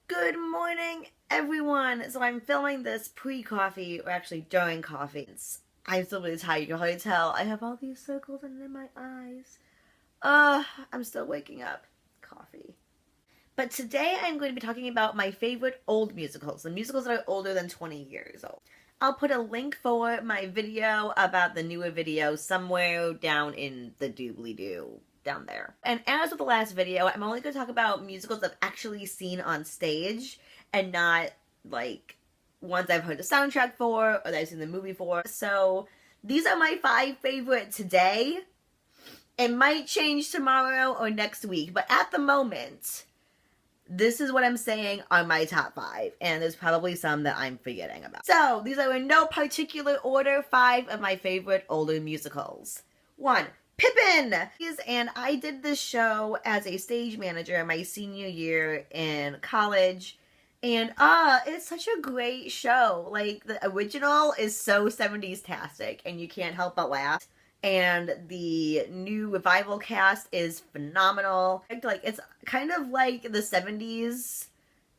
Good morning, everyone. So I'm filming this pre-coffee, or actually during coffee. I'm still really tired. You can probably tell I have all these circles under my eyes. I'm still waking up. Coffee. But today I'm going to be talking about my favorite old musicals, the musicals that are older than 20 years old. I'll put a link for my video about the newer video somewhere down in the doobly-doo down there. And as with the last video, I'm only going to talk about musicals I've actually seen on stage and not like ones I've heard the soundtrack for or that I've seen the movie for. So these are my 5 favorite today. It might change tomorrow or next week, but at the moment, this is what I'm saying are my top 5, and there's probably some that I'm forgetting about. So, these are in no particular order, 5 of my favorite older musicals. 1. Pippin! And I did this show as a stage manager my senior year in college, and it's such a great show. Like, the original is so 70s-tastic, and you can't help but laugh. And the new revival cast is phenomenal. Like, it's kind of like the 70s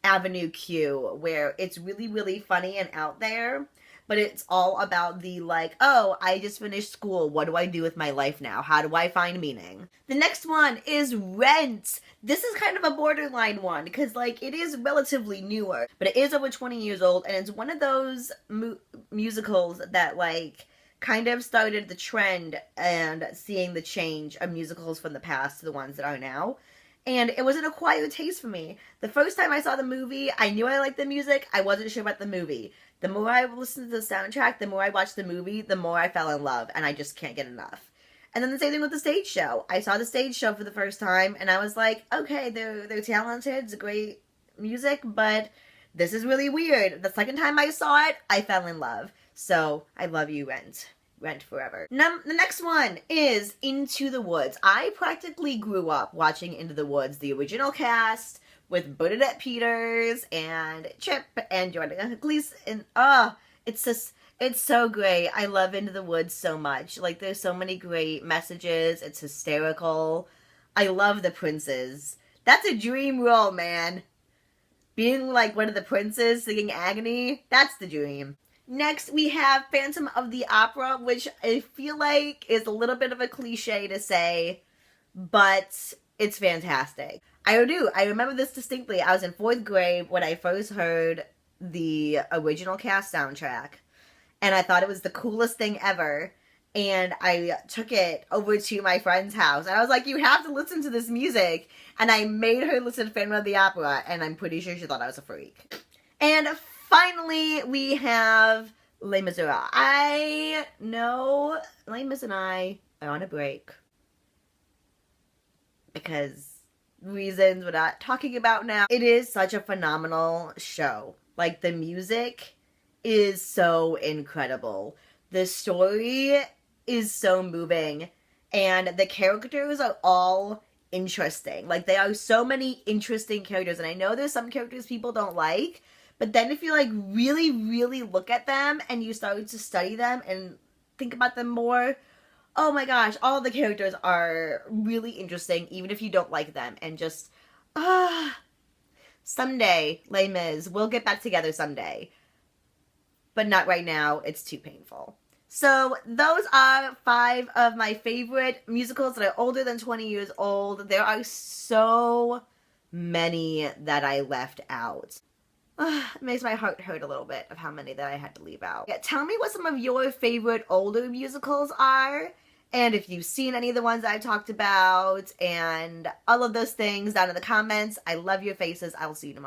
Avenue Q, where it's really, really funny and out there, but it's all about the, like, oh, I just finished school. What do I do with my life now? How do I find meaning? The next one is Rent. This is kind of a borderline one, because, like, it is relatively newer, but it is over 20 years old, and it's one of those musicals that, like, kind of started the trend and seeing the change of musicals from the past to the ones that are now. And it was an acquired taste for me. The first time I saw the movie, I knew I liked the music. I wasn't sure about the movie. The more I listened to the soundtrack, the more I watched the movie, the more I fell in love, and I just can't get enough. And then the same thing with the stage show. I saw the stage show for the first time, and I was like, okay, they're talented, it's great music, but this is really weird. The second time I saw it, I fell in love. So, I love you, Rent. Rent forever. The next one is Into the Woods. I practically grew up watching Into the Woods, the original cast, with Bernadette Peters and Chip and Jordan Cleese, and it's so great. I love Into the Woods so much. Like, there's so many great messages. It's hysterical. I love the princes. That's a dream role, man. Being like one of the princes singing Agony, that's the dream. Next, we have Phantom of the Opera, which I feel like is a little bit of a cliche to say, but it's fantastic. I remember this distinctly. I was in 4th grade when I first heard the original cast soundtrack, and I thought it was the coolest thing ever, and I took it over to my friend's house, and I was like, you have to listen to this music, and I made her listen to Phantom of the Opera, and I'm pretty sure she thought I was a freak. And finally, we have Les Miserables. I know Les Mis and I are on a break because reasons we're not talking about now. It is such a phenomenal show. Like, the music is so incredible. The story is so moving, and the characters are all interesting. Like, there are so many interesting characters, and I know there's some characters people don't like, but then if you, like, really, really look at them and you start to study them and think about them more, oh my gosh, all the characters are really interesting, even if you don't like them. And just, someday, Les Mis, we'll get back together someday. But not right now, it's too painful. So, those are 5 of my favorite musicals that are older than 20 years old. There are so many that I left out. It makes my heart hurt a little bit of how many that I had to leave out. Yeah, tell me what some of your favorite older musicals are, and if you've seen any of the ones I've talked about, and all of those things down in the comments. I love your faces. I will see you tomorrow.